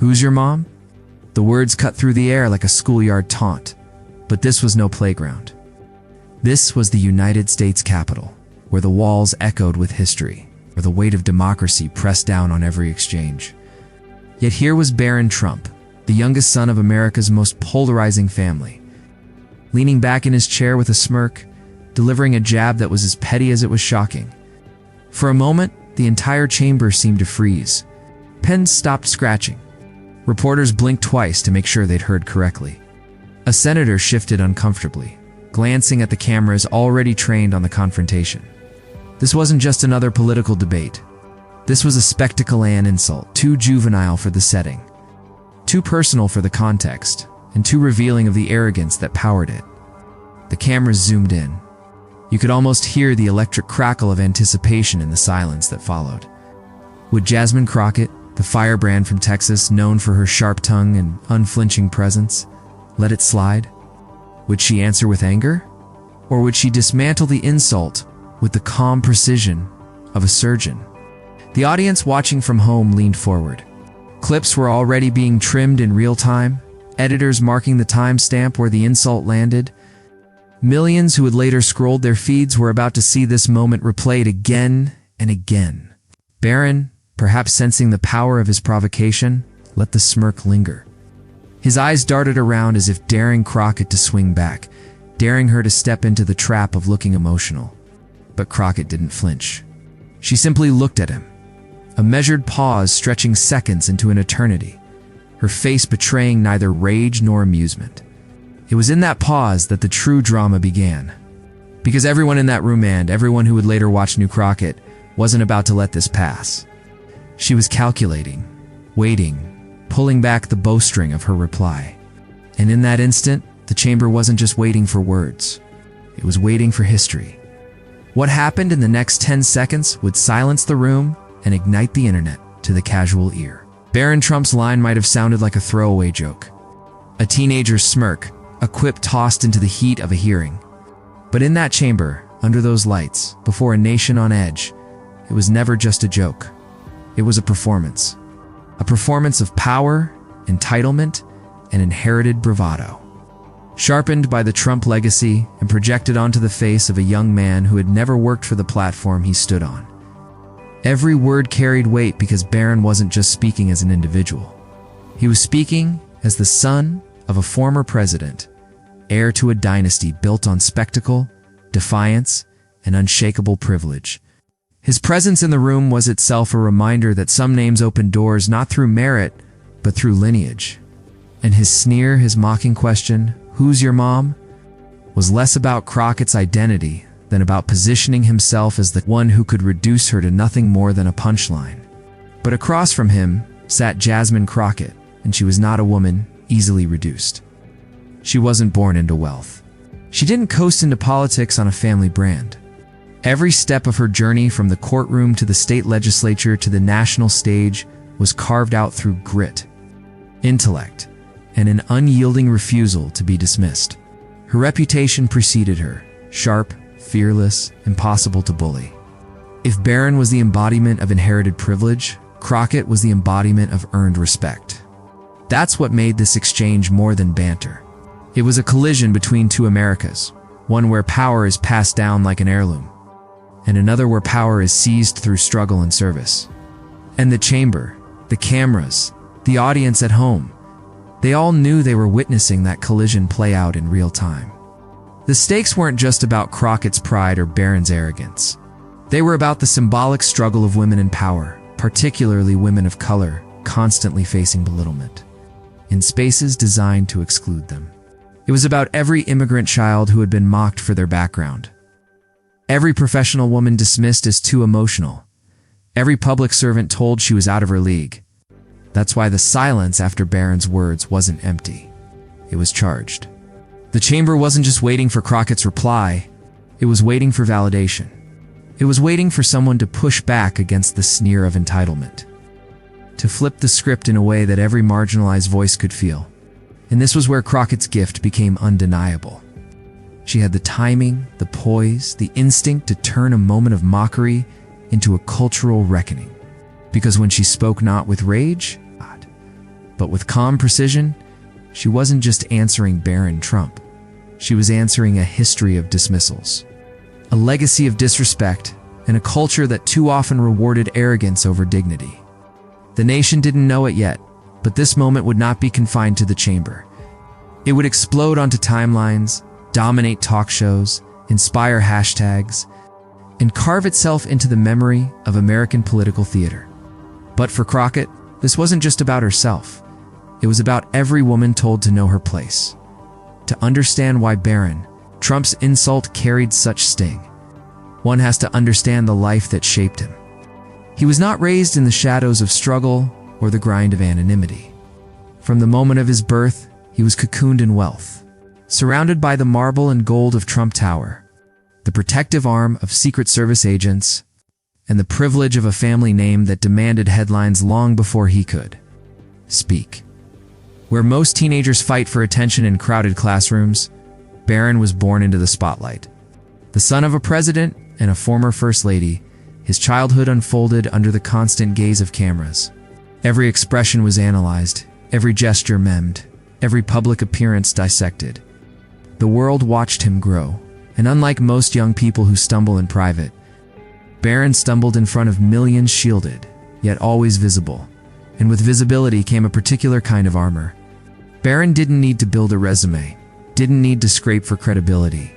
"Who's your mom?" The words cut through the air like a schoolyard taunt. But this was no playground. This was the United States Capitol, where the walls echoed with history, where the weight of democracy pressed down on every exchange. Yet here was Barron Trump, the youngest son of America's most polarizing family, leaning back in his chair with a smirk, delivering a jab that was as petty as it was shocking. For a moment, the entire chamber seemed to freeze. Pens stopped scratching. Reporters blinked twice to make sure they'd heard correctly. A senator shifted uncomfortably, glancing at the cameras already trained on the confrontation. This wasn't just another political debate. This was a spectacle and insult, too juvenile for the setting, too personal for the context, and too revealing of the arrogance that powered it. The cameras zoomed in. You could almost hear the electric crackle of anticipation in the silence that followed. Would Jasmine Crockett, the firebrand from Texas known for her sharp tongue and unflinching presence, let it slide? Would she answer with anger? Or would she dismantle the insult with the calm precision of a surgeon? The audience watching from home leaned forward. Clips were already being trimmed in real time, editors marking the timestamp where the insult landed. Millions who had later scrolled their feeds were about to see this moment replayed again and again. Barron, perhaps sensing the power of his provocation, let the smirk linger. His eyes darted around as if daring Crockett to swing back, daring her to step into the trap of looking emotional. But Crockett didn't flinch. She simply looked at him, a measured pause stretching seconds into an eternity, her face betraying neither rage nor amusement. It was in that pause that the true drama began. Because everyone in that room and everyone who would later watch New Crockett wasn't about to let this pass. She was calculating, waiting, pulling back the bowstring of her reply. And in that instant, the chamber wasn't just waiting for words. It was waiting for history. What happened in the next 10 seconds would silence the room and ignite the internet to the casual ear. Barron Trump's line might have sounded like a throwaway joke, a teenager's smirk, a quip tossed into the heat of a hearing. But in that chamber, under those lights, before a nation on edge, it was never just a joke. It was a performance of power, entitlement, and inherited bravado. Sharpened by the Trump legacy and projected onto the face of a young man who had never worked for the platform he stood on. Every word carried weight because Barron wasn't just speaking as an individual. He was speaking as the son of a former president, heir to a dynasty built on spectacle, defiance, and unshakable privilege. His presence in the room was itself a reminder that some names open doors not through merit, but through lineage. And his sneer, his mocking question, "Who's your mom?" was less about Crockett's identity than about positioning himself as the one who could reduce her to nothing more than a punchline. But across from him sat Jasmine Crockett, and she was not a woman easily reduced. She wasn't born into wealth. She didn't coast into politics on a family brand. Every step of her journey from the courtroom to the state legislature to the national stage was carved out through grit, intellect, and an unyielding refusal to be dismissed. Her reputation preceded her, sharp, fearless, impossible to bully. If Barron was the embodiment of inherited privilege, Crockett was the embodiment of earned respect. That's what made this exchange more than banter. It was a collision between two Americas, one where power is passed down like an heirloom, and another where power is seized through struggle and service. And the chamber, the cameras, the audience at home, they all knew they were witnessing that collision play out in real time. The stakes weren't just about Crockett's pride or Barron's arrogance. They were about the symbolic struggle of women in power, particularly women of color, constantly facing belittlement in spaces designed to exclude them. It was about every immigrant child who had been mocked for their background, every professional woman dismissed as too emotional, every public servant told she was out of her league. That's why the silence after Barron's words wasn't empty. It was charged. The chamber wasn't just waiting for Crockett's reply, it was waiting for validation. It was waiting for someone to push back against the sneer of entitlement, to flip the script in a way that every marginalized voice could feel. And this was where Crockett's gift became undeniable. She had the timing, the poise, the instinct to turn a moment of mockery into a cultural reckoning. Because when she spoke not with rage, But with calm precision, she wasn't just answering Barron Trump. She was answering a history of dismissals, a legacy of disrespect, and a culture that too often rewarded arrogance over dignity. The nation didn't know it yet, but this moment would not be confined to the chamber. It would explode onto timelines, dominate talk shows, inspire hashtags, and carve itself into the memory of American political theater. But for Crockett, this wasn't just about herself. It was about every woman told to know her place. To understand why Barron Trump's insult carried such sting, one has to understand the life that shaped him. He was not raised in the shadows of struggle or the grind of anonymity. From the moment of his birth, he was cocooned in wealth, surrounded by the marble and gold of Trump Tower, the protective arm of Secret Service agents, and the privilege of a family name that demanded headlines long before he could speak. Where most teenagers fight for attention in crowded classrooms, Barron was born into the spotlight. The son of a president and a former first lady, his childhood unfolded under the constant gaze of cameras. Every expression was analyzed, every gesture memed, every public appearance dissected. The world watched him grow, and unlike most young people who stumble in private, Barron stumbled in front of millions, shielded, yet always visible. And with visibility came a particular kind of armor. Barron didn't need to build a resume, didn't need to scrape for credibility.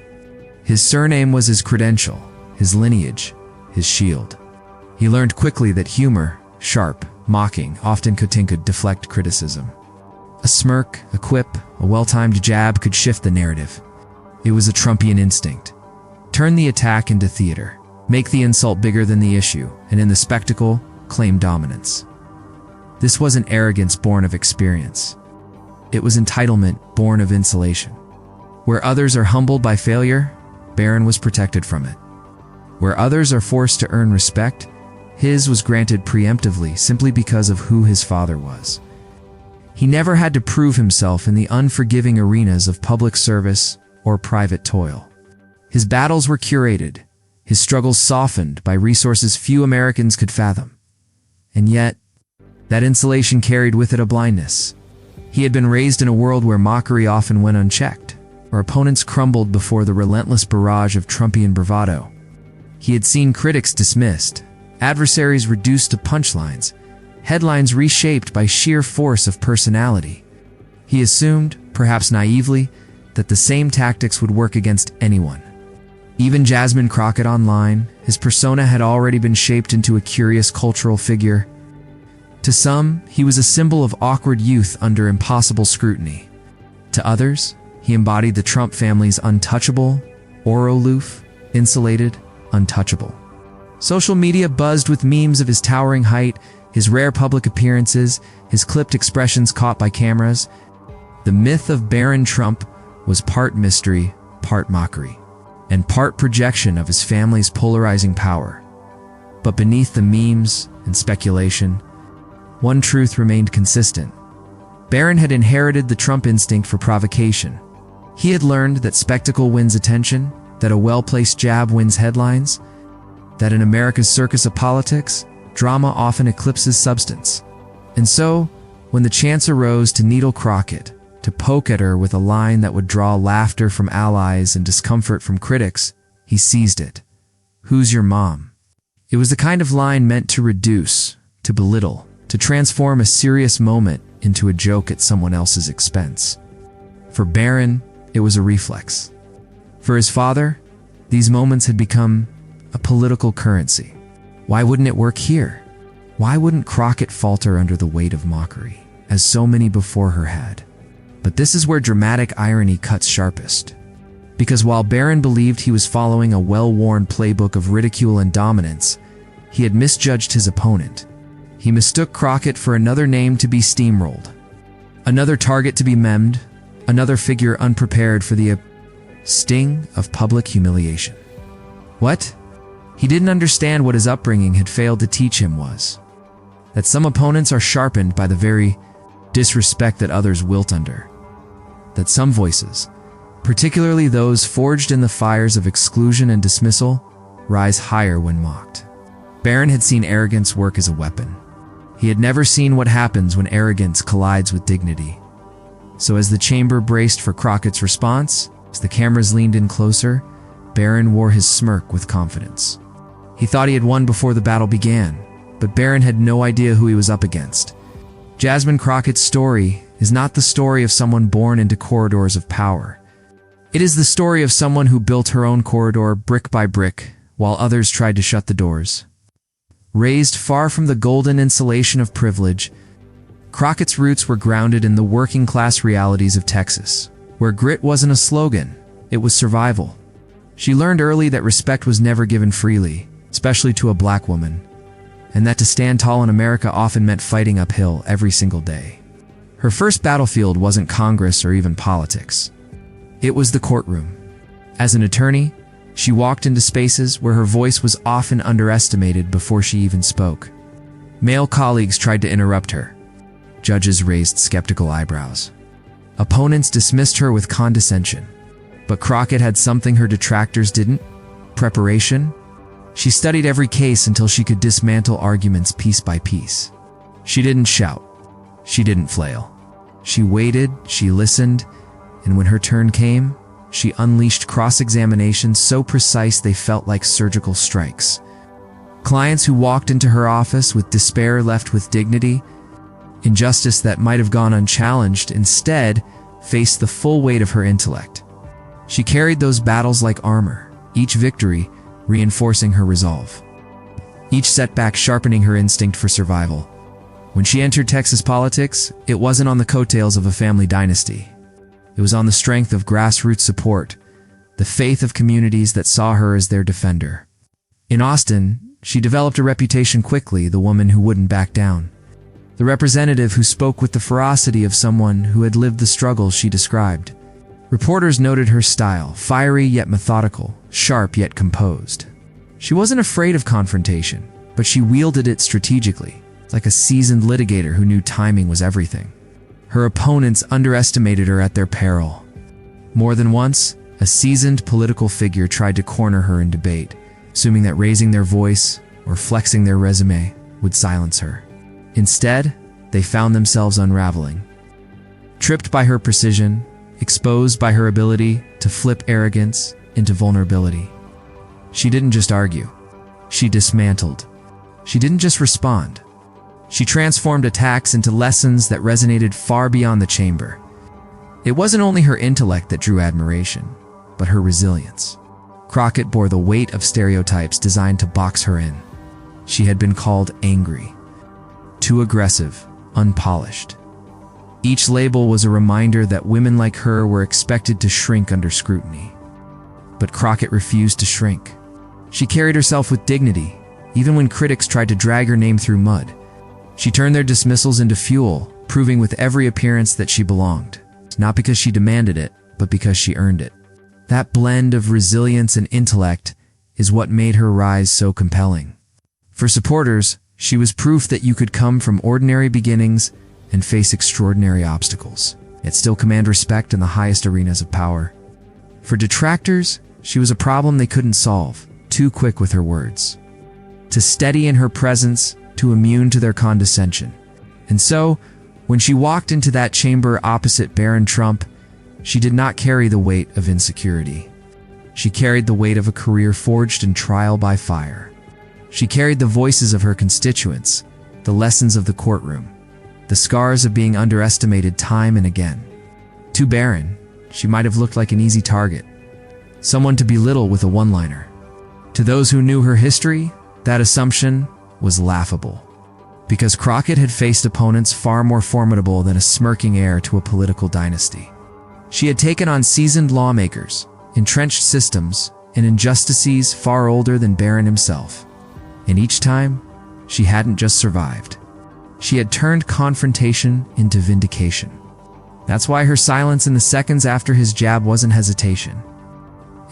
His surname was his credential, his lineage, his shield. He learned quickly that humor, sharp, mocking, often could deflect criticism. A smirk, a quip, a well-timed jab could shift the narrative. It was a Trumpian instinct. Turn the attack into theater, make the insult bigger than the issue, and in the spectacle, claim dominance. This wasn't arrogance born of experience. It was entitlement born of insulation. Where others are humbled by failure, Barron was protected from it. Where others are forced to earn respect, his was granted preemptively simply because of who his father was. He never had to prove himself in the unforgiving arenas of public service or private toil. His battles were curated, his struggles softened by resources few Americans could fathom. And yet, that insulation carried with it a blindness. He had been raised in a world where mockery often went unchecked, where opponents crumbled before the relentless barrage of Trumpian bravado. He had seen critics dismissed, adversaries reduced to punchlines, headlines reshaped by sheer force of personality. He assumed, perhaps naively, that the same tactics would work against anyone. Even Jasmine Crockett online, his persona had already been shaped into a curious cultural figure. To some, he was a symbol of awkward youth under impossible scrutiny. To others, he embodied the Trump family's untouchable, or aloof, insulated, untouchable. Social media buzzed with memes of his towering height, his rare public appearances, his clipped expressions caught by cameras. The myth of Barron Trump was part mystery, part mockery, and part projection of his family's polarizing power. But beneath the memes and speculation, one truth remained consistent. Barron had inherited the Trump instinct for provocation. He had learned that spectacle wins attention, that a well-placed jab wins headlines, that in America's circus of politics, drama often eclipses substance. And so, when the chance arose to needle Crockett, to poke at her with a line that would draw laughter from allies and discomfort from critics, he seized it. "Who's your mom?" It was the kind of line meant to reduce, to belittle, to transform a serious moment into a joke at someone else's expense. For Barron, it was a reflex. For his father, these moments had become a political currency. Why wouldn't it work here? Why wouldn't Crockett falter under the weight of mockery, as so many before her had? But this is where dramatic irony cuts sharpest. Because while Barron believed he was following a well-worn playbook of ridicule and dominance, he had misjudged his opponent. He mistook Crockett for another name to be steamrolled, another target to be memed, another figure unprepared for the sting of public humiliation. What? He didn't understand what his upbringing had failed to teach him was that some opponents are sharpened by the very disrespect that others wilt under. That some voices, particularly those forged in the fires of exclusion and dismissal, rise higher when mocked. Barron had seen arrogance work as a weapon. He had never seen what happens when arrogance collides with dignity. So as the chamber braced for Crockett's response, as the cameras leaned in closer, Barron wore his smirk with confidence. He thought he had won before the battle began, but Barron had no idea who he was up against. Jasmine Crockett's story is not the story of someone born into corridors of power. It is the story of someone who built her own corridor brick by brick, while others tried to shut the doors. Raised far from the golden insulation of privilege, Crockett's roots were grounded in the working-class realities of Texas, where grit wasn't a slogan, it was survival. She learned early that respect was never given freely, especially to a black woman, and that to stand tall in America often meant fighting uphill every single day. Her first battlefield wasn't Congress or even politics. It was the courtroom. As an attorney, she walked into spaces where her voice was often underestimated before she even spoke. Male colleagues tried to interrupt her. Judges raised skeptical eyebrows. Opponents dismissed her with condescension. But Crockett had something her detractors didn't: preparation. She studied every case until she could dismantle arguments piece by piece. She didn't shout. She didn't flail. She waited, she listened, and when her turn came, she unleashed cross-examinations so precise they felt like surgical strikes. Clients who walked into her office with despair left with dignity. Injustice that might have gone unchallenged instead faced the full weight of her intellect. She carried those battles like armor, each victory reinforcing her resolve, each setback sharpening her instinct for survival. When she entered Texas politics, it wasn't on the coattails of a family dynasty. It was on the strength of grassroots support, the faith of communities that saw her as their defender. In Austin, she developed a reputation quickly, the woman who wouldn't back down. The representative who spoke with the ferocity of someone who had lived the struggles she described. Reporters noted her style, fiery yet methodical, sharp yet composed. She wasn't afraid of confrontation, but she wielded it strategically, like a seasoned litigator who knew timing was everything. Her opponents underestimated her at their peril. More than once, a seasoned political figure tried to corner her in debate, assuming that raising their voice or flexing their resume would silence her. Instead, they found themselves unraveling. Tripped by her precision, exposed by her ability to flip arrogance into vulnerability. She didn't just argue. She dismantled. She didn't just respond. She transformed attacks into lessons that resonated far beyond the chamber. It wasn't only her intellect that drew admiration, but her resilience. Crockett bore the weight of stereotypes designed to box her in. She had been called angry, too aggressive, unpolished. Each label was a reminder that women like her were expected to shrink under scrutiny. But Crockett refused to shrink. She carried herself with dignity, even when critics tried to drag her name through mud. She turned their dismissals into fuel, proving with every appearance that she belonged. Not because she demanded it, but because she earned it. That blend of resilience and intellect is what made her rise so compelling. For supporters, she was proof that you could come from ordinary beginnings and face extraordinary obstacles, yet still command respect in the highest arenas of power. For detractors, she was a problem they couldn't solve, too quick with her words. Too steady in her presence, too immune to their condescension. And so, when she walked into that chamber opposite Barron Trump, she did not carry the weight of insecurity. She carried the weight of a career forged in trial by fire. She carried the voices of her constituents, the lessons of the courtroom, the scars of being underestimated time and again. To Barron, she might have looked like an easy target, someone to belittle with a one-liner. To those who knew her history, that assumption was laughable, because Crockett had faced opponents far more formidable than a smirking heir to a political dynasty. She had taken on seasoned lawmakers, entrenched systems, and injustices far older than Barron himself. And each time, she hadn't just survived. She had turned confrontation into vindication. That's why her silence in the seconds after his jab wasn't hesitation.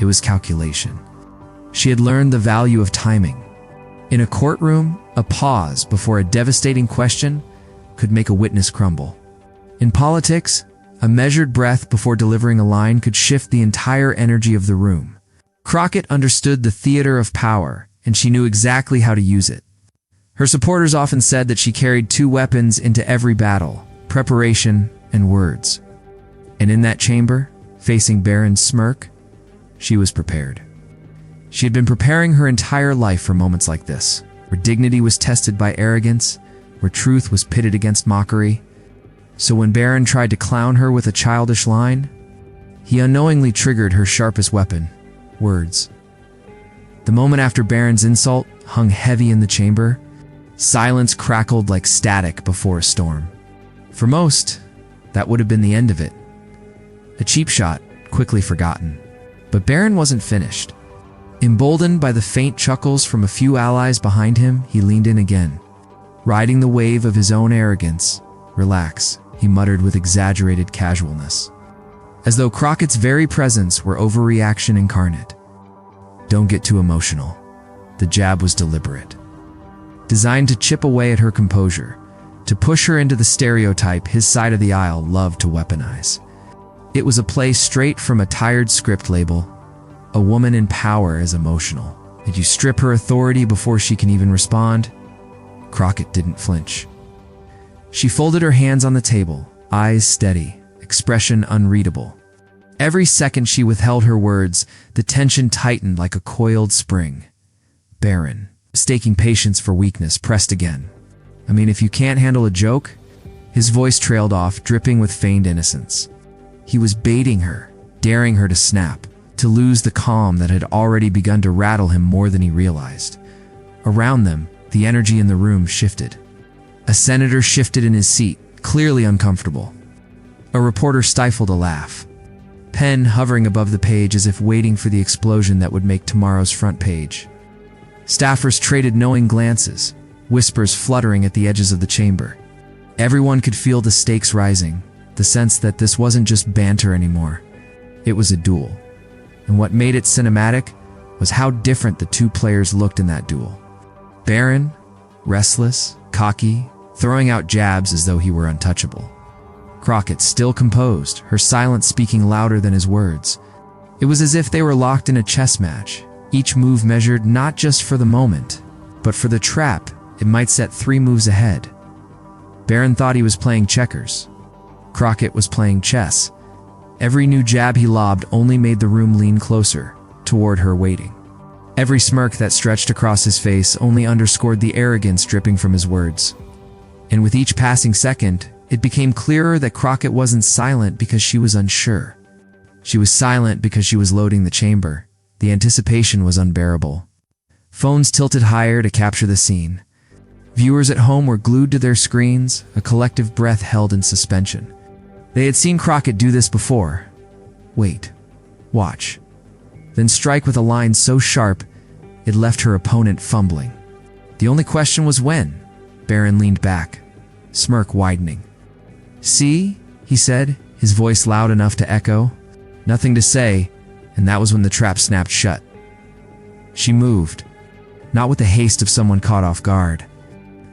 It was calculation. She had learned the value of timing. In a courtroom, a pause before a devastating question could make a witness crumble. In politics, a measured breath before delivering a line could shift the entire energy of the room. Crockett understood the theater of power, and she knew exactly how to use it. Her supporters often said that she carried two weapons into every battle: preparation and words. And in that chamber, facing Barron's smirk, she was prepared. She had been preparing her entire life for moments like this, where dignity was tested by arrogance, where truth was pitted against mockery. So when Barron tried to clown her with a childish line, he unknowingly triggered her sharpest weapon: words. The moment after Barron's insult hung heavy in the chamber, silence crackled like static before a storm. For most, that would have been the end of it. A cheap shot, quickly forgotten. But Barron wasn't finished. Emboldened by the faint chuckles from a few allies behind him, he leaned in again. Riding the wave of his own arrogance, "Relax," he muttered with exaggerated casualness, as though Crockett's very presence were overreaction incarnate. "Don't get too emotional." The jab was deliberate, designed to chip away at her composure, to push her into the stereotype his side of the aisle loved to weaponize. It was a play straight from a tired script label. A woman in power is emotional. Did you strip her authority before she can even respond? Crockett didn't flinch. She folded her hands on the table, eyes steady, expression unreadable. Every second she withheld her words, the tension tightened like a coiled spring. Barron, mistaking patience for weakness, pressed again. "I mean, if you can't handle a joke?" His voice trailed off, dripping with feigned innocence. He was baiting her, daring her to snap, to lose the calm that had already begun to rattle him more than he realized. Around them, the energy in the room shifted. A senator shifted in his seat, clearly uncomfortable. A reporter stifled a laugh, pen hovering above the page as if waiting for the explosion that would make tomorrow's front page. Staffers traded knowing glances, whispers fluttering at the edges of the chamber. Everyone could feel the stakes rising, the sense that this wasn't just banter anymore. It was a duel. And what made it cinematic was how different the two players looked in that duel. Barron, restless, cocky, throwing out jabs as though he were untouchable. Crockett, still composed, her silence speaking louder than his words. It was as if they were locked in a chess match, each move measured not just for the moment, but for the trap it might set 3 moves ahead. Barron thought he was playing checkers. Crockett was playing chess. Every new jab he lobbed only made the room lean closer, toward her waiting. Every smirk that stretched across his face only underscored the arrogance dripping from his words. And with each passing second, it became clearer that Crockett wasn't silent because she was unsure. She was silent because she was loading the chamber. The anticipation was unbearable. Phones tilted higher to capture the scene. Viewers at home were glued to their screens, a collective breath held in suspension. They had seen Crockett do this before. Wait. Watch. Then strike with a line so sharp, it left her opponent fumbling. The only question was when. Barron leaned back, smirk widening. "See?" he said, his voice loud enough to echo. Nothing to say, and that was when the trap snapped shut. She moved, not with the haste of someone caught off guard,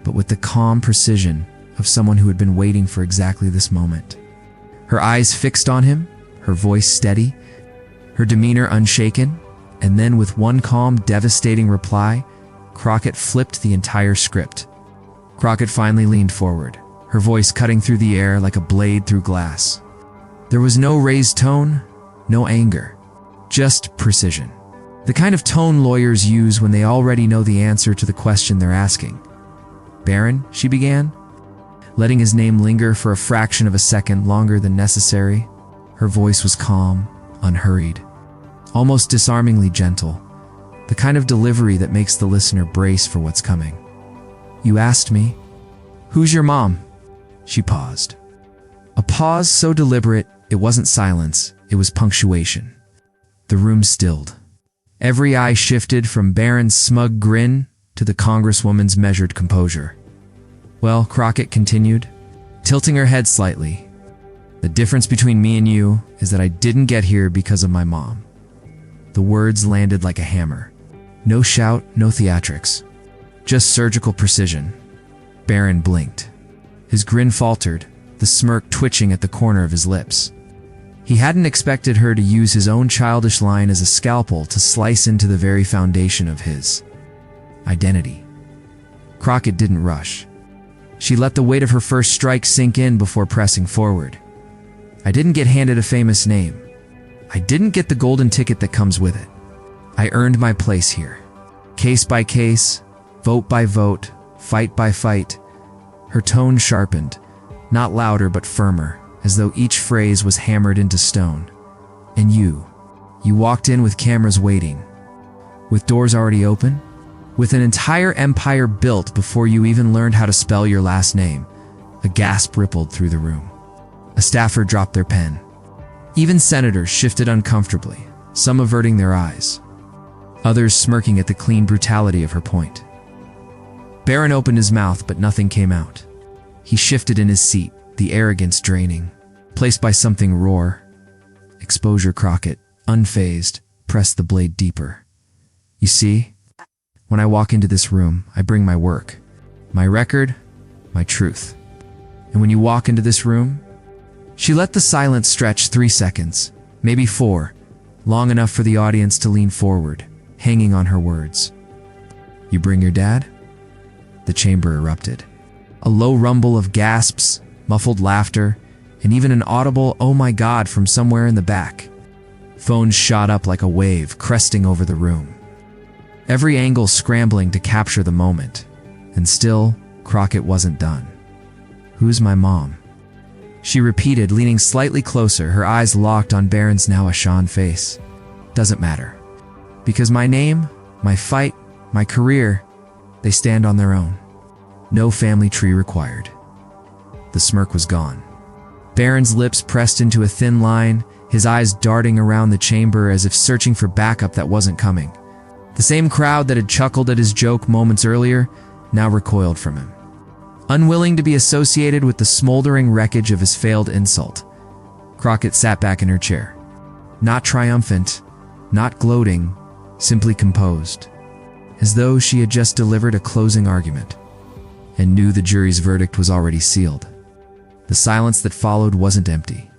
but with the calm precision of someone who had been waiting for exactly this moment. Her eyes fixed on him, her voice steady, her demeanor unshaken, and then with one calm, devastating reply, Crockett flipped the entire script. Crockett finally leaned forward, her voice cutting through the air like a blade through glass. There was no raised tone, no anger, just precision. The kind of tone lawyers use when they already know the answer to the question they're asking. "Barron," she began, letting his name linger for a fraction of a second longer than necessary. Her voice was calm, unhurried, almost disarmingly gentle, the kind of delivery that makes the listener brace for what's coming. "You asked me, who's your mom?" She paused. A pause so deliberate, it wasn't silence, it was punctuation. The room stilled. Every eye shifted from Barron's smug grin to the Congresswoman's measured composure. "Well," Crockett continued, tilting her head slightly, "the difference between me and you is that I didn't get here because of my mom." The words landed like a hammer. No shout, no theatrics. Just surgical precision. Barron blinked. His grin faltered, the smirk twitching at the corner of his lips. He hadn't expected her to use his own childish line as a scalpel to slice into the very foundation of his identity. Crockett didn't rush. She let the weight of her first strike sink in before pressing forward. I didn't get handed a famous name. I didn't get the golden ticket that comes with it. I earned my place here. Case by case, vote by vote, fight by fight. Her tone sharpened, not louder but firmer, as though each phrase was hammered into stone. And you walked in with cameras waiting, with doors already open, with an entire empire built before you even learned how to spell your last name. A gasp rippled through the room. A staffer dropped their pen. Even senators shifted uncomfortably, some averting their eyes, others smirking at the clean brutality of her point. Barron opened his mouth, but nothing came out. He shifted in his seat, the arrogance draining. Placed by something roar. Exposure. Crockett, unfazed, pressed the blade deeper. You see, when I walk into this room, I bring my work, my record, my truth. And when you walk into this room, she let the silence stretch 3 seconds, maybe 4, long enough for the audience to lean forward, hanging on her words. You bring your dad? The chamber erupted. A low rumble of gasps, muffled laughter, and even an audible "oh my God" from somewhere in the back. Phones shot up like a wave, cresting over the room. Every angle scrambling to capture the moment. And still, Crockett wasn't done. Who's my mom? She repeated, leaning slightly closer, her eyes locked on Barron's now ashamed face. Doesn't matter. Because my name, my fight, my career, they stand on their own. No family tree required. The smirk was gone. Barron's lips pressed into a thin line, his eyes darting around the chamber as if searching for backup that wasn't coming. The same crowd that had chuckled at his joke moments earlier now recoiled from him. Unwilling to be associated with the smoldering wreckage of his failed insult, Crockett sat back in her chair. Not triumphant, not gloating, simply composed, as though she had just delivered a closing argument and knew the jury's verdict was already sealed. The silence that followed wasn't empty.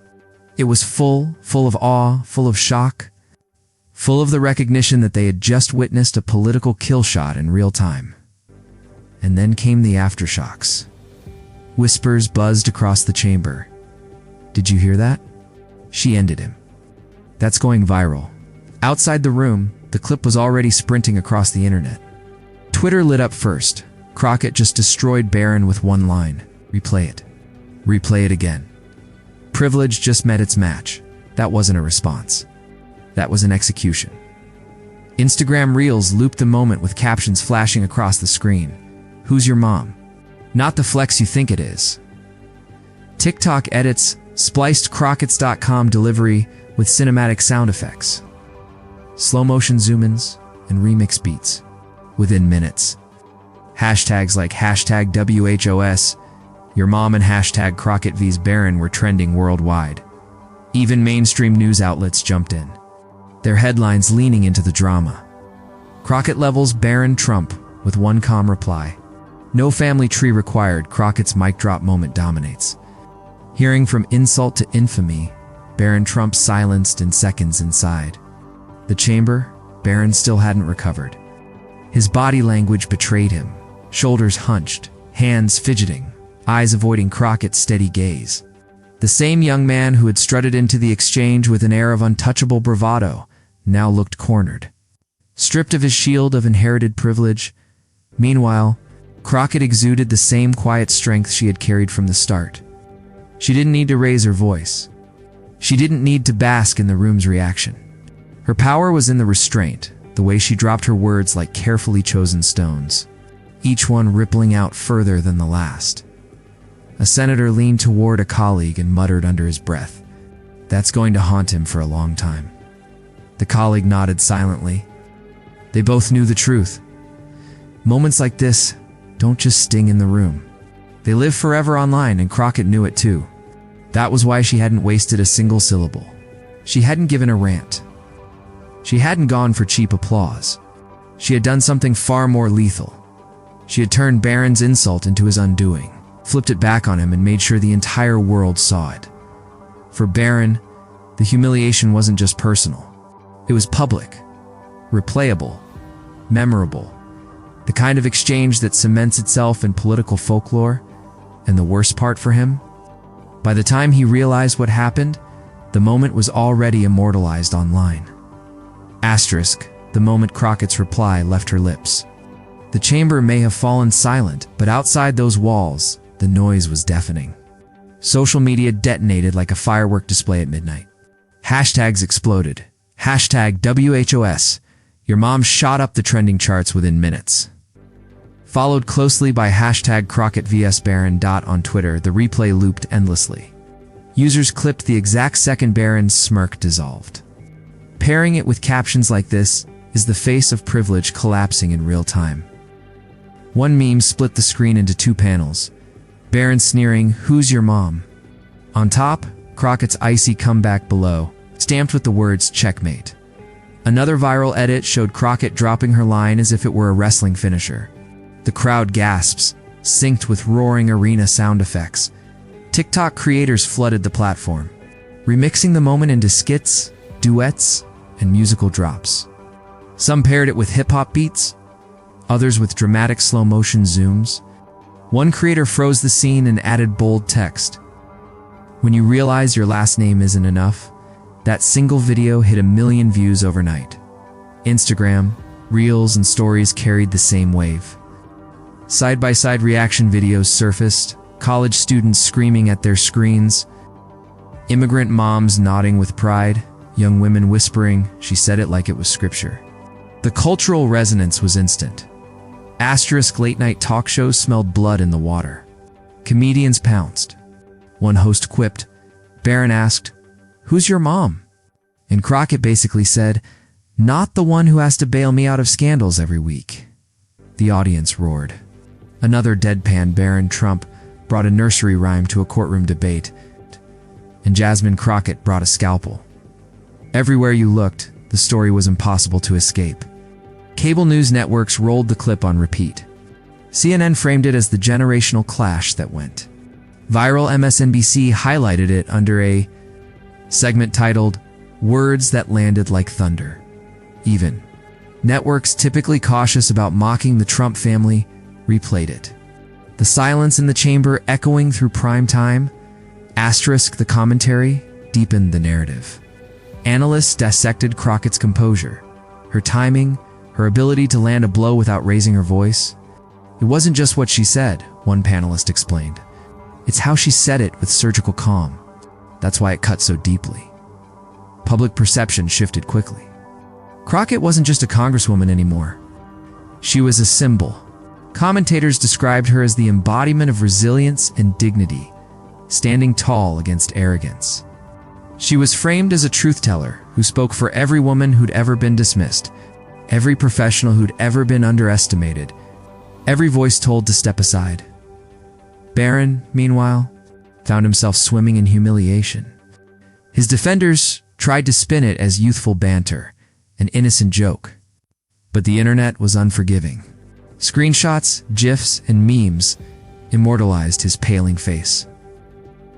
It was full of awe, full of shock, full of the recognition that they had just witnessed a political kill shot in real time. And then came the aftershocks. Whispers buzzed across the chamber. Did you hear that? She ended him. That's going viral. Outside the room, the clip was already sprinting across the internet. Twitter lit up first. Crockett just destroyed Barron with one line. Replay it. Replay it again. Privilege just met its match. That wasn't a response. That was an execution. Instagram Reels looped the moment with captions flashing across the screen. Who's your mom? Not the flex you think it is. TikTok edits, spliced Crockett's.com delivery with cinematic sound effects. Slow motion zoom-ins and remix beats. Within minutes. Hashtags like hashtag WHOS, your mom, and hashtag Crockett vs. Barron were trending worldwide. Even mainstream news outlets jumped in, their headlines leaning into the drama. Crockett levels Barron Trump with one calm reply. No family tree required. Crockett's mic drop moment dominates. Hearing from insult to infamy, Barron Trump silenced in seconds inside. The chamber, Barron still hadn't recovered. His body language betrayed him. Shoulders hunched, hands fidgeting, eyes avoiding Crockett's steady gaze. The same young man who had strutted into the exchange with an air of untouchable bravado now looked cornered, stripped of his shield of inherited privilege. Meanwhile, Crockett exuded the same quiet strength she had carried from the start. She didn't need to raise her voice. She didn't need to bask in the room's reaction. Her power was in the restraint, the way she dropped her words like carefully chosen stones, each one rippling out further than the last. A senator leaned toward a colleague and muttered under his breath, "That's going to haunt him for a long time." The colleague nodded silently. They both knew the truth. Moments like this don't just sting in the room. They live forever online, and Crockett knew it too. That was why she hadn't wasted a single syllable. She hadn't given a rant. She hadn't gone for cheap applause. She had done something far more lethal. She had turned Barron's insult into his undoing, flipped it back on him, and made sure the entire world saw it. For Barron, the humiliation wasn't just personal. It was public, replayable, memorable. The kind of exchange that cements itself in political folklore. And the worst part for him? By the time he realized what happened, the moment was already immortalized online. Asterisk, the moment Crockett's reply left her lips. The chamber may have fallen silent, but outside those walls, the noise was deafening. Social media detonated like a firework display at midnight. Hashtags exploded. Hashtag WHOS. Your mom shot up the trending charts within minutes. Followed closely by hashtag Crockett vs Barron. On Twitter, the replay looped endlessly. Users clipped the exact second Barron's smirk dissolved. Pairing it with captions like this is the face of privilege collapsing in real time. One meme split the screen into two panels. Barron sneering, "Who's your mom?" On top, Crockett's icy comeback below, stamped with the words "checkmate." Another viral edit showed Crockett dropping her line as if it were a wrestling finisher. The crowd gasps, synced with roaring arena sound effects. TikTok creators flooded the platform, remixing the moment into skits, duets, and musical drops. Some paired it with hip-hop beats, others with dramatic slow-motion zooms. One creator froze the scene and added bold text. When you realize your last name isn't enough, that single video hit 1 million views overnight. Instagram, Reels, and Stories carried the same wave. Side-by-side reaction videos surfaced, college students screaming at their screens, immigrant moms nodding with pride, young women whispering, "She said it like it was scripture." The cultural resonance was instant. Asterisk late-night talk shows smelled blood in the water. Comedians pounced. One host quipped. Barron asked, "Who's your mom?" And Crockett basically said, "Not the one who has to bail me out of scandals every week." The audience roared. Another deadpan Barron Trump brought a nursery rhyme to a courtroom debate, and Jasmine Crockett brought a scalpel. Everywhere you looked, the story was impossible to escape. Cable news networks rolled the clip on repeat. CNN framed it as the generational clash that went. Viral MSNBC highlighted it under a segment titled, "Words That Landed Like Thunder." Even networks typically cautious about mocking the Trump family replayed it. The silence in the chamber echoing through prime time, asterisk the commentary, deepened the narrative. Analysts dissected Crockett's composure, her timing, her ability to land a blow without raising her voice. It wasn't just what she said, one panelist explained. It's how she said it with surgical calm. That's why it cut so deeply. Public perception shifted quickly. Crockett wasn't just a congresswoman anymore. She was a symbol. Commentators described her as the embodiment of resilience and dignity, standing tall against arrogance. She was framed as a truth-teller who spoke for every woman who'd ever been dismissed, every professional who'd ever been underestimated, every voice told to step aside. Barron, meanwhile, found himself swimming in humiliation. His defenders tried to spin it as youthful banter, an innocent joke. But the internet was unforgiving. Screenshots, GIFs, and memes immortalized his paling face.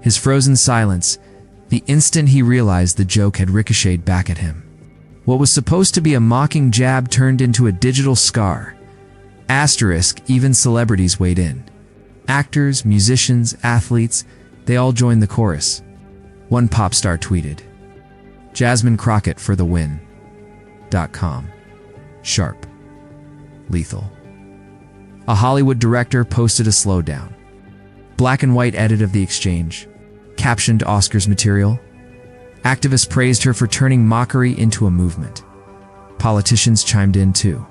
His frozen silence, the instant he realized the joke had ricocheted back at him. What was supposed to be a mocking jab turned into a digital scar. Asterisk, even celebrities weighed in. Actors, musicians, athletes, they all joined the chorus. One pop star tweeted, "Jasmine Crockett for the win. .com. Sharp. Lethal." A Hollywood director posted a slowdown. Black and white edit of the exchange. Captioned Oscars material. Activists praised her for turning mockery into a movement. Politicians chimed in too.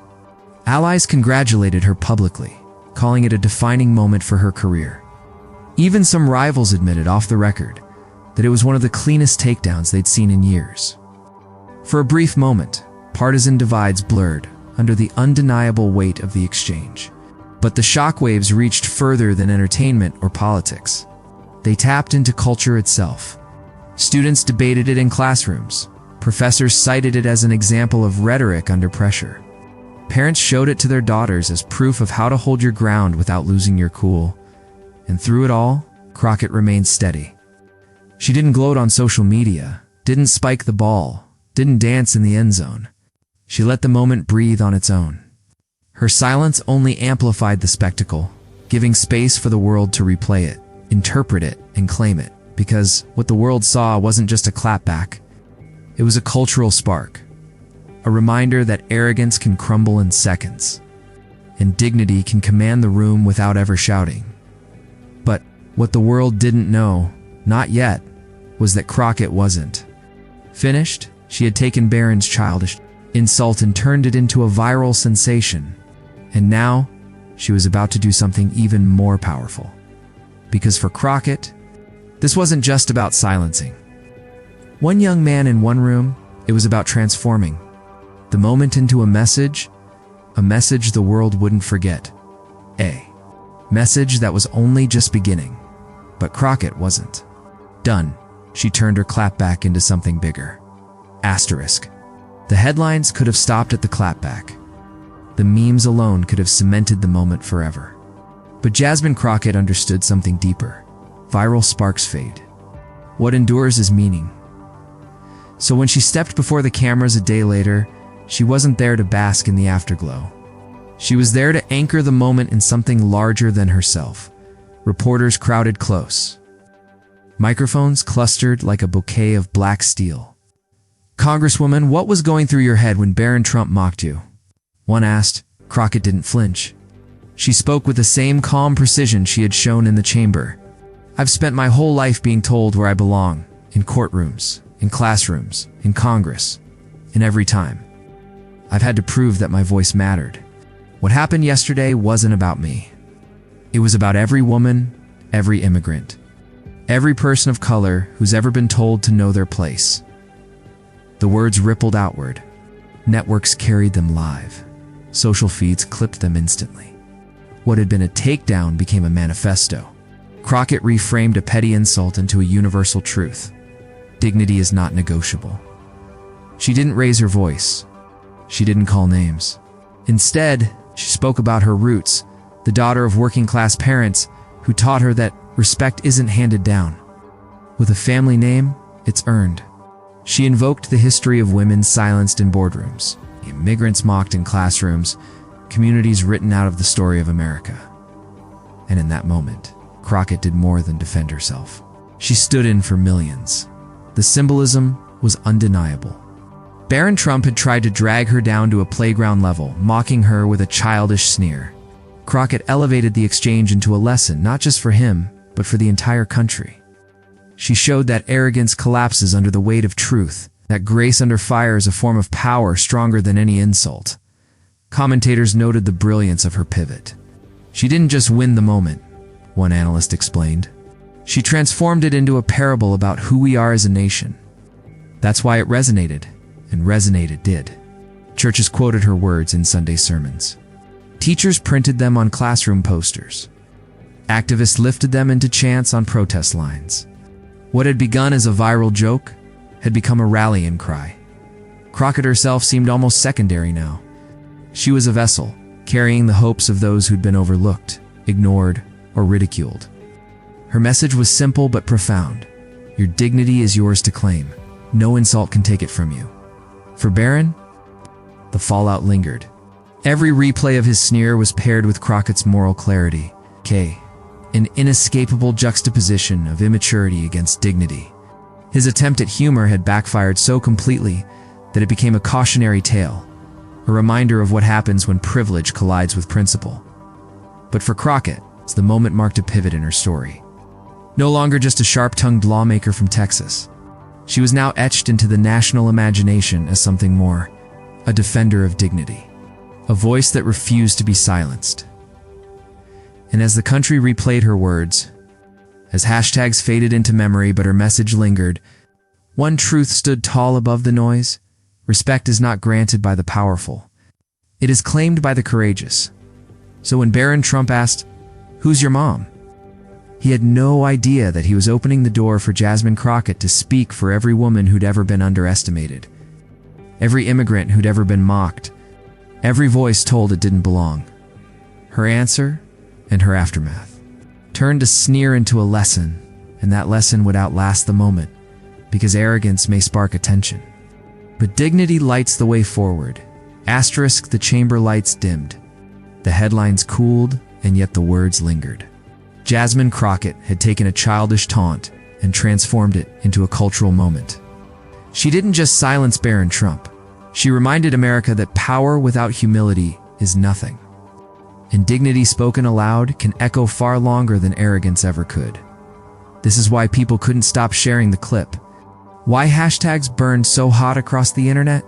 Allies congratulated her publicly, calling it a defining moment for her career. Even some rivals admitted off the record that it was one of the cleanest takedowns they'd seen in years. For a brief moment, partisan divides blurred under the undeniable weight of the exchange. But the shockwaves reached further than entertainment or politics. They tapped into culture itself. Students debated it in classrooms. Professors cited it as an example of rhetoric under pressure. Parents showed it to their daughters as proof of how to hold your ground without losing your cool. And through it all, Crockett remained steady. She didn't gloat on social media, didn't spike the ball, didn't dance in the end zone. She let the moment breathe on its own. Her silence only amplified the spectacle, giving space for the world to replay it, interpret it, and claim it. Because what the world saw wasn't just a clapback. It was a cultural spark. A reminder that arrogance can crumble in seconds, and dignity can command the room without ever shouting. But what the world didn't know, not yet, was that Crockett wasn't finished. She had taken Barron's childish insult and turned it into a viral sensation. And now, she was about to do something even more powerful. Because for Crockett, this wasn't just about silencing one young man in one room, it was about transforming the moment into a message the world wouldn't forget. A message that was only just beginning. But Crockett wasn't done. She turned her clapback into something bigger. Asterisk. The headlines could have stopped at the clapback. The memes alone could have cemented the moment forever. But Jasmine Crockett understood something deeper. Viral sparks fade. What endures is meaning. So when she stepped before the cameras a day later, she wasn't there to bask in the afterglow. She was there to anchor the moment in something larger than herself. Reporters crowded close. Microphones clustered like a bouquet of black steel. "Congresswoman, what was going through your head when Barron Trump mocked you?" one asked. Crockett didn't flinch. She spoke with the same calm precision she had shown in the chamber. "I've spent my whole life being told where I belong, in courtrooms, in classrooms, in Congress, and every time I've had to prove that my voice mattered. What happened yesterday wasn't about me. It was about every woman, every immigrant, every person of color who's ever been told to know their place." The words rippled outward. Networks carried them live. Social feeds clipped them instantly. What had been a takedown became a manifesto. Crockett reframed a petty insult into a universal truth. Dignity is not negotiable. She didn't raise her voice. She didn't call names. Instead, she spoke about her roots, the daughter of working-class parents who taught her that respect isn't handed down. With a family name, it's earned. She invoked the history of women silenced in boardrooms, immigrants mocked in classrooms, communities written out of the story of America. And in that moment, Crockett did more than defend herself. She stood in for millions. The symbolism was undeniable. Barron Trump had tried to drag her down to a playground level, mocking her with a childish sneer. Crockett elevated the exchange into a lesson, not just for him, but for the entire country. She showed that arrogance collapses under the weight of truth, that grace under fire is a form of power stronger than any insult. Commentators noted the brilliance of her pivot. She didn't just win the moment, one analyst explained. She transformed it into a parable about who we are as a nation. That's why it resonated, and resonate it did. Churches quoted her words in Sunday sermons. Teachers printed them on classroom posters. Activists lifted them into chants on protest lines. What had begun as a viral joke had become a rallying cry. Crockett herself seemed almost secondary now. She was a vessel, carrying the hopes of those who'd been overlooked, ignored, or ridiculed. Her message was simple but profound. Your dignity is yours to claim. No insult can take it from you. For Barron, the fallout lingered. Every replay of his sneer was paired with Crockett's moral clarity. An inescapable juxtaposition of immaturity against dignity. His attempt at humor had backfired so completely that it became a cautionary tale, a reminder of what happens when privilege collides with principle. But for Crockett, the moment marked a pivot in her story. No longer just a sharp-tongued lawmaker from Texas. She was now etched into the national imagination as something more, a defender of dignity, a voice that refused to be silenced. And as the country replayed her words, as hashtags faded into memory but her message lingered, one truth stood tall above the noise: respect is not granted by the powerful. It is claimed by the courageous. So when Barron Trump asked, "Who's your mom?" he had no idea that he was opening the door for Jasmine Crockett to speak for every woman who'd ever been underestimated, every immigrant who'd ever been mocked, every voice told it didn't belong. Her answer, and her aftermath, turned a sneer into a lesson, and that lesson would outlast the moment, because arrogance may spark attention. But dignity lights the way forward. Asterisk, the chamber lights dimmed. The headlines cooled, and yet the words lingered. Jasmine Crockett had taken a childish taunt and transformed it into a cultural moment. She didn't just silence Barron Trump. She reminded America that power without humility is nothing. And dignity spoken aloud can echo far longer than arrogance ever could. This is why people couldn't stop sharing the clip. Why hashtags burned so hot across the internet?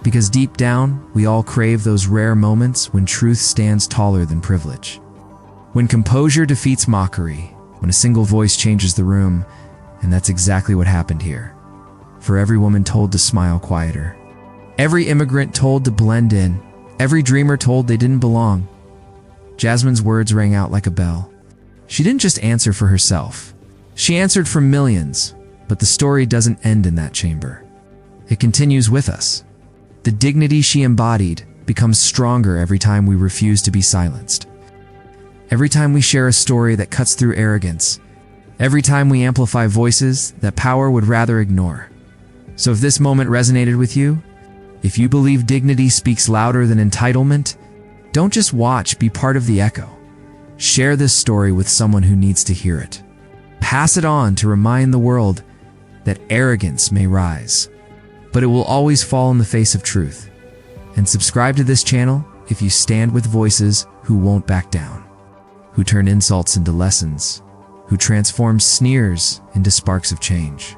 Because deep down, we all crave those rare moments when truth stands taller than privilege. When composure defeats mockery, when a single voice changes the room, and that's exactly what happened here. For every woman told to smile quieter, every immigrant told to blend in, every dreamer told they didn't belong, Jasmine's words rang out like a bell. She didn't just answer for herself. She answered for millions, but the story doesn't end in that chamber. It continues with us. The dignity she embodied becomes stronger every time we refuse to be silenced. Every time we share a story that cuts through arrogance. Every time we amplify voices that power would rather ignore. So if this moment resonated with you, if you believe dignity speaks louder than entitlement, don't just watch, be part of the echo. Share this story with someone who needs to hear it. Pass it on to remind the world that arrogance may rise, but it will always fall in the face of truth. And subscribe to this channel if you stand with voices who won't back down, who turn insults into lessons, who transform sneers into sparks of change.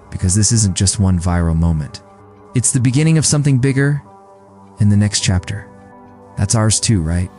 Because this isn't just one viral moment. It's the beginning of something bigger in the next chapter. That's ours too, right?